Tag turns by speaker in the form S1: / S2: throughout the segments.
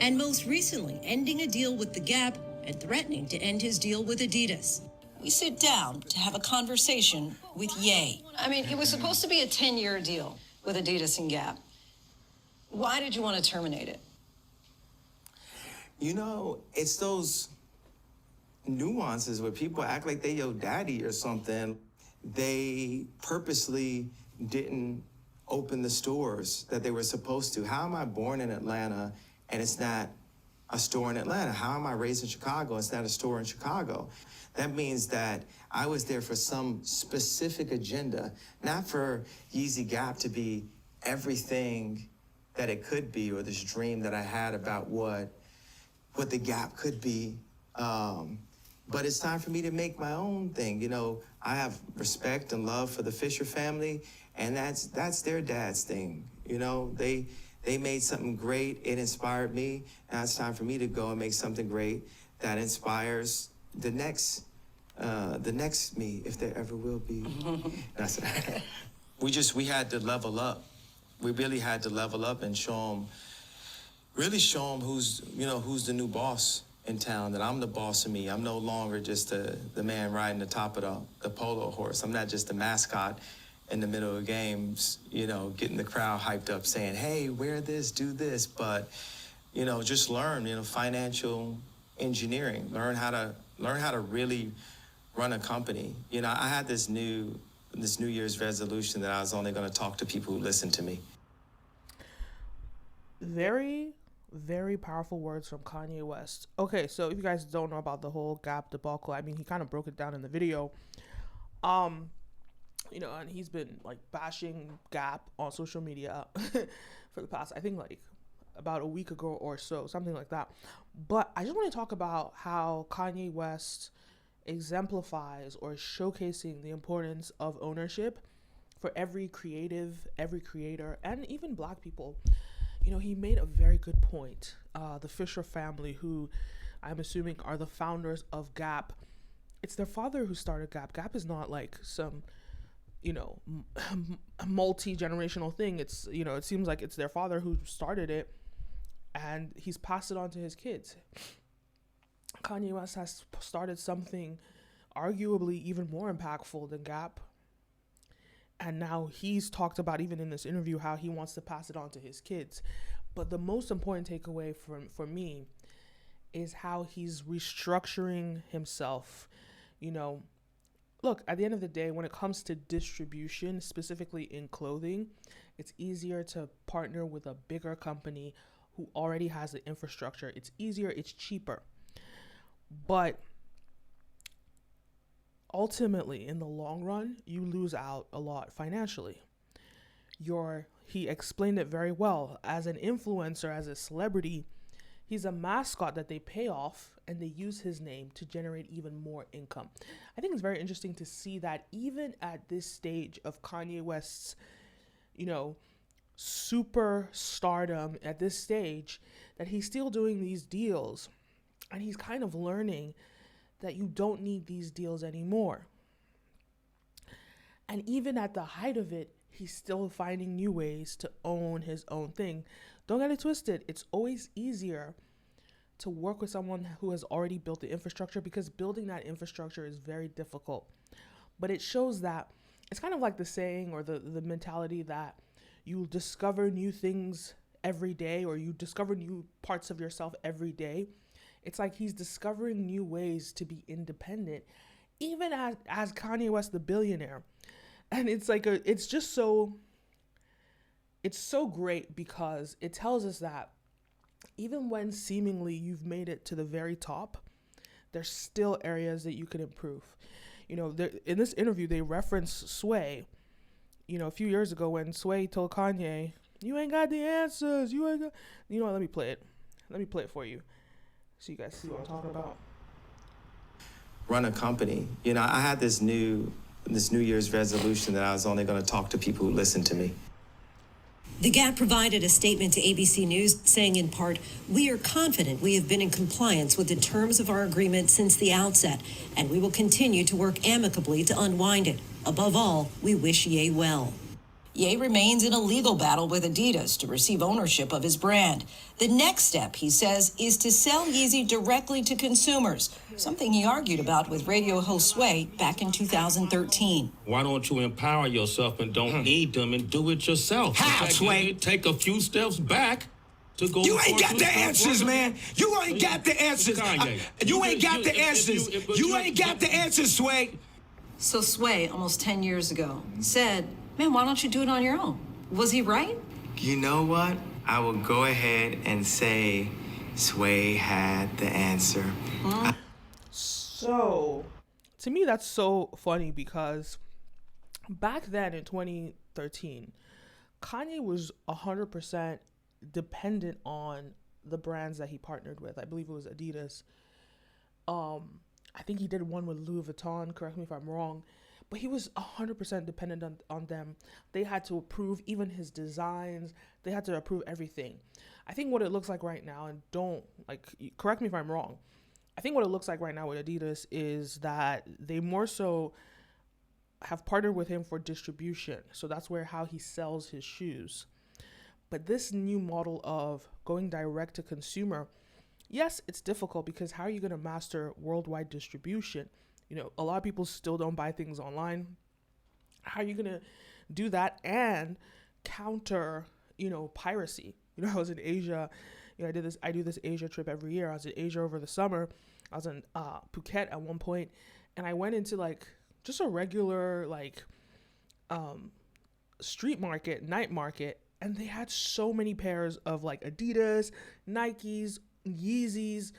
S1: and most recently ending a deal with the Gap and threatening to end his deal with Adidas. We sit down to have a conversation with Ye. I mean, it was supposed to be a 10-year deal with Adidas and Gap. Why did you want to terminate it?
S2: You know, it's those nuances where people act like they your daddy or something. They purposely didn't open the stores that they were supposed to. How am I born in Atlanta and it's not a store in Atlanta? How am I raised in Chicago and it's not a store in Chicago? That means that I was there for some specific agenda, not for Yeezy Gap to be everything that it could be, or this dream that I had about what the Gap could be. But it's time for me to make my own thing. You know, I have respect and love for the Fisher family, and that's their dad's thing. You know, they made something great. It inspired me. Now it's time for me to go and make something great that inspires the next me, if there ever will be. We had to level up. We really had to level up and show them who's the new boss in town, that I'm the boss of me. I'm no longer just the man riding the top of the polo horse. I'm not just the mascot in the middle of games, getting the crowd hyped up saying, hey, wear this, do this. But, just learn, financial engineering, learn how to really run a company. I had this New Year's resolution that I was only going to talk to people who listen to me.
S3: Very, very powerful words from Kanye West. Okay, so if you guys don't know about the whole Gap debacle, I mean, he kind of broke it down in the video. And he's been like bashing Gap on social media for the past, I think, like about a week ago or so, something like that. But I just want to talk about how Kanye West exemplifies or showcasing the importance of ownership for every creative, every creator, and even Black people. He made a very good point. The Fisher family, who I'm assuming are the founders of Gap, it's their father who started Gap. Gap is not like some, multi-generational thing. It's, it seems like it's their father who started it, and he's passed it on to his kids. Kanye West has started something arguably even more impactful than Gap. And now he's talked about, even in this interview, how he wants to pass it on to his kids. But the most important takeaway for me is how he's restructuring himself. Look, at the end of the day, when it comes to distribution, specifically in clothing, it's easier to partner with a bigger company who already has the infrastructure. It's easier, it's cheaper. But ultimately, in the long run, you lose out a lot financially. He explained it very well. As an influencer, as a celebrity, he's a mascot that they pay off, and they use his name to generate even more income. I think it's very interesting to see that even at this stage of Kanye West's, super stardom at this stage, that he's still doing these deals, and he's kind of learning that you don't need these deals anymore. And even at the height of it, he's still finding new ways to own his own thing. Don't get it twisted. It's always easier to work with someone who has already built the infrastructure, because building that infrastructure is very difficult. But it shows that it's kind of like the saying or the mentality that you discover new things every day, or you discover new parts of yourself every day. It's like he's discovering new ways to be independent, even as Kanye West, the billionaire. And it's like, it's so great, because it tells us that even when seemingly you've made it to the very top, there's still areas that you can improve. In this interview, they reference Sway, a few years ago when Sway told Kanye, you ain't got the answers. You ain't got, let me play it. Let me play it for you, so you guys see what I'm talking about.
S2: Run a company. I had this New Year's resolution that I was only going to talk to people who listen to me.
S1: The Gap provided a statement to ABC News saying, in part, we are confident we have been in compliance with the terms of our agreement since the outset, and we will continue to work amicably to unwind it. Above all, we wish Ye well. Ye remains in a legal battle with Adidas to receive ownership of his brand. The next step, he says, is to sell Yeezy directly to consumers, something he argued about with radio host Sway back in 2013.
S4: Why don't you empower yourself and don't need them and do it yourself?
S5: How, Sway?
S4: Take a few steps back to go.
S5: You ain't got the answers, man. You ain't got the answers. You ain't got the answers. You ain't got the answers, Sway.
S1: So Sway, almost 10 years ago, said, man, why don't you do it on your own? Was he right?
S2: You know what? I will go ahead and say Sway had the answer.
S3: So, to me, that's so funny because back then in 2013, Kanye was 100% dependent on the brands that he partnered with. I believe it was Adidas. I think he did one with Louis Vuitton, correct me if I'm wrong, but he was 100% dependent on them. They had to approve even his designs. They had to approve everything. I think what it looks like right now, and don't, like, correct me if I'm wrong, I think what it looks like right now with Adidas is that they more so have partnered with him for distribution. So that's how he sells his shoes. But this new model of going direct to consumer, yes, it's difficult because how are you going to master worldwide distribution? You know, a lot of people still don't buy things online. How are you going to do that and counter, piracy? I was in Asia. I do this Asia trip every year. I was in Asia over the summer. I was in Phuket at one point, and I went into just a regular street market, night market, and they had so many pairs of Adidas, Nikes, Yeezys,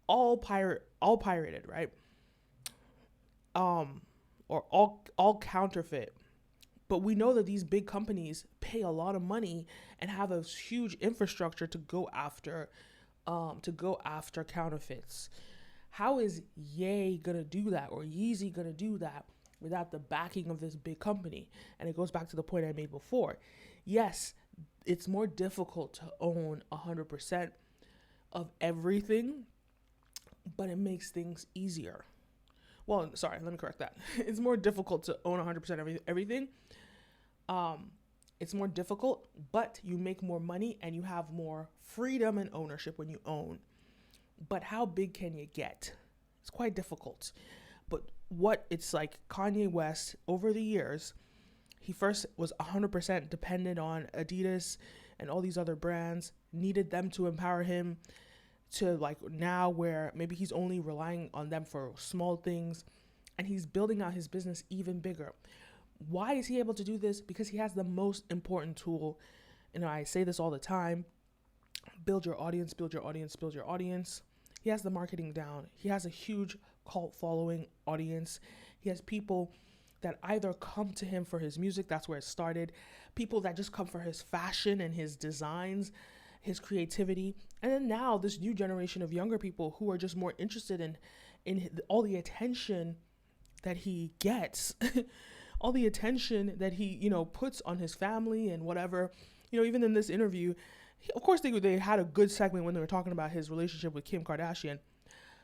S3: all pirated, right? Or all counterfeit. But we know that these big companies pay a lot of money and have a huge infrastructure to go after counterfeits. How is Ye gonna do that, or Yeezy gonna do that without the backing of this big company? And it goes back to the point I made before. Yes, it's more difficult to own 100% of everything, but it makes things easier. Well, sorry, let me correct that. It's more difficult to own 100% of everything. It's more difficult, but you make more money and you have more freedom and ownership when you own. But how big can you get? It's quite difficult. But it's like Kanye West, over the years, he first was 100% dependent on Adidas and all these other brands, needed them to empower him, to now where maybe he's only relying on them for small things, and he's building out his business even bigger. Why is he able to do this? Because he has the most important tool. I say this all the time: build your audience, build your audience, build your audience. He has the marketing down. He has a huge cult following audience. He has people that either come to him for his music, that's where it started, people that just come for his fashion and his designs, his creativity, and then now this new generation of younger people who are just more interested in all the attention that he gets, all the attention that he puts on his family and whatever. Even in this interview, of course they had a good segment when they were talking about his relationship with Kim Kardashian.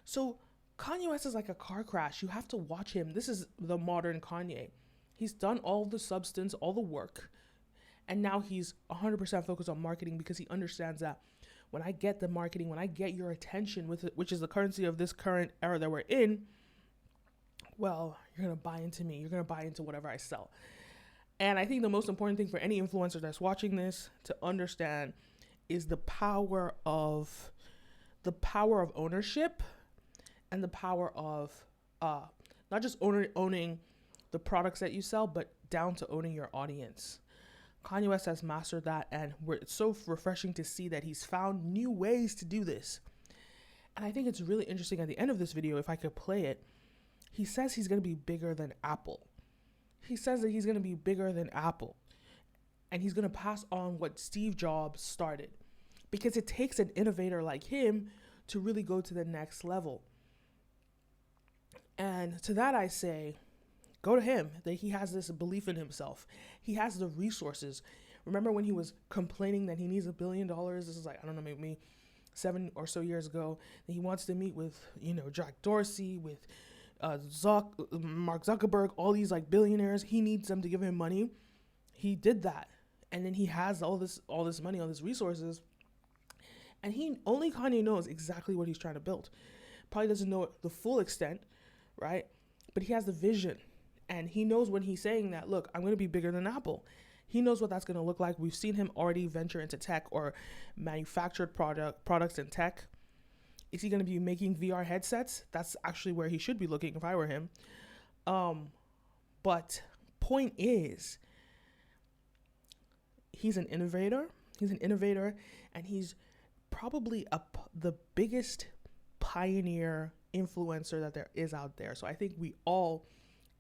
S3: So Kanye West is like a car crash. You have to watch him. This is the modern Kanye. He's done all the substance, all the work, and now he's 100% focused on marketing because he understands that when I get the marketing, when I get your attention with it, which is the currency of this current era that we're in, well, you're going to buy into me. You're going to buy into whatever I sell. And I think the most important thing for any influencer that's watching this to understand is the power of ownership and the power of not just owning the products that you sell, but down to owning your audience. Kanye West has mastered that, and it's so refreshing to see that he's found new ways to do this. And I think it's really interesting at the end of this video, if I could play it, he says he's going to be bigger than Apple. He says that he's going to be bigger than Apple, and he's going to pass on what Steve Jobs started, because it takes an innovator like him to really go to the next level. And to that I say, go to him, that he has this belief in himself. He has the resources. Remember when he was complaining that he needs $1 billion? This is maybe 7 or so years ago. That he wants to meet with, Jack Dorsey, with Mark Zuckerberg, all these billionaires. He needs them to give him money. he did that, and then he has all this money, all these resources, and only Kanye knows exactly what he's trying to build. Probably doesn't know the full extent, right? But he has the vision, and he knows when he's saying that, look, I'm going to be bigger than Apple. He knows what that's going to look like. We've seen him already venture into tech or manufactured products in tech. Is he going to be making VR headsets? That's actually where he should be looking if I were him. But point is, he's an innovator. And he's probably the biggest pioneer influencer that there is out there. So I think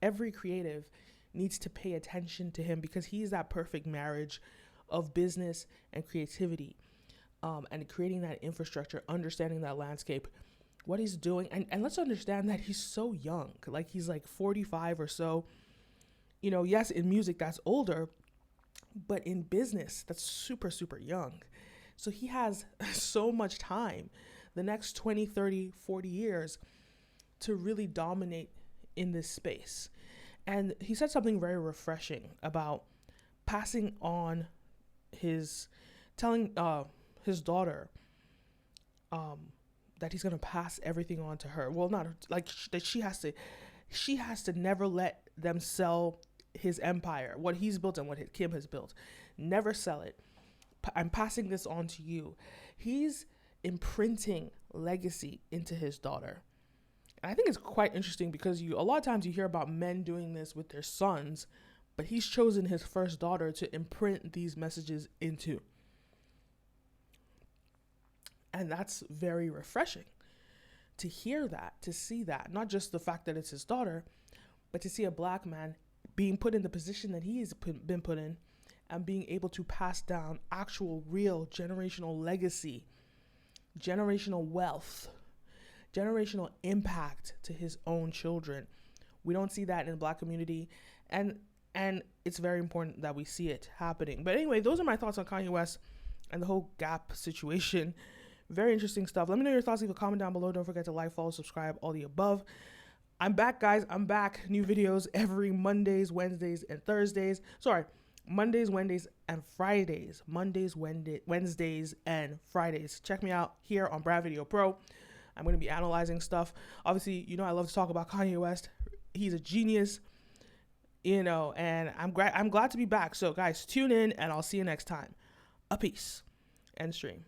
S3: every creative needs to pay attention to him, because he's that perfect marriage of business and creativity, and creating that infrastructure, understanding that landscape, what he's doing. And let's understand that he's so young, like he's like 45 or so. You know, yes, in music that's older, but in business that's super, super young. So he has so much time, the next 20, 30, 40 years, to really dominate in this space. And he said something very refreshing about passing on telling his daughter that he's going to pass everything on to her. Well, not like that she has to never let them sell his empire, what he's built and what Kim has built. Never sell it. I'm passing this on to you. He's imprinting legacy into his daughter. And I think it's quite interesting, because a lot of times you hear about men doing this with their sons, but he's chosen his first daughter to imprint these messages into. And that's very refreshing to hear that, to see that. Not just the fact that it's his daughter, but to see a black man being put in the position that he's been put in, and being able to pass down actual, real generational legacy, generational wealth, generational impact to his own children. We don't see that in the black community, and it's very important that we see it happening. But anyway, those are my thoughts on Kanye West and the whole Gap situation. Very interesting stuff. Let me know your thoughts. Leave a comment down below. Don't forget to like, follow, subscribe, all the above. I'm back, guys. I'm back. New videos every Mondays, Wednesdays, and Thursdays. Sorry, Mondays, Wednesdays, and Fridays. Mondays, Wednesdays, and Fridays. Check me out here on Brad Video Pro. I'm going to be analyzing stuff. Obviously, you know I love to talk about Kanye West. He's a genius, and I'm glad to be back. So, guys, tune in, and I'll see you next time. A peace. End stream.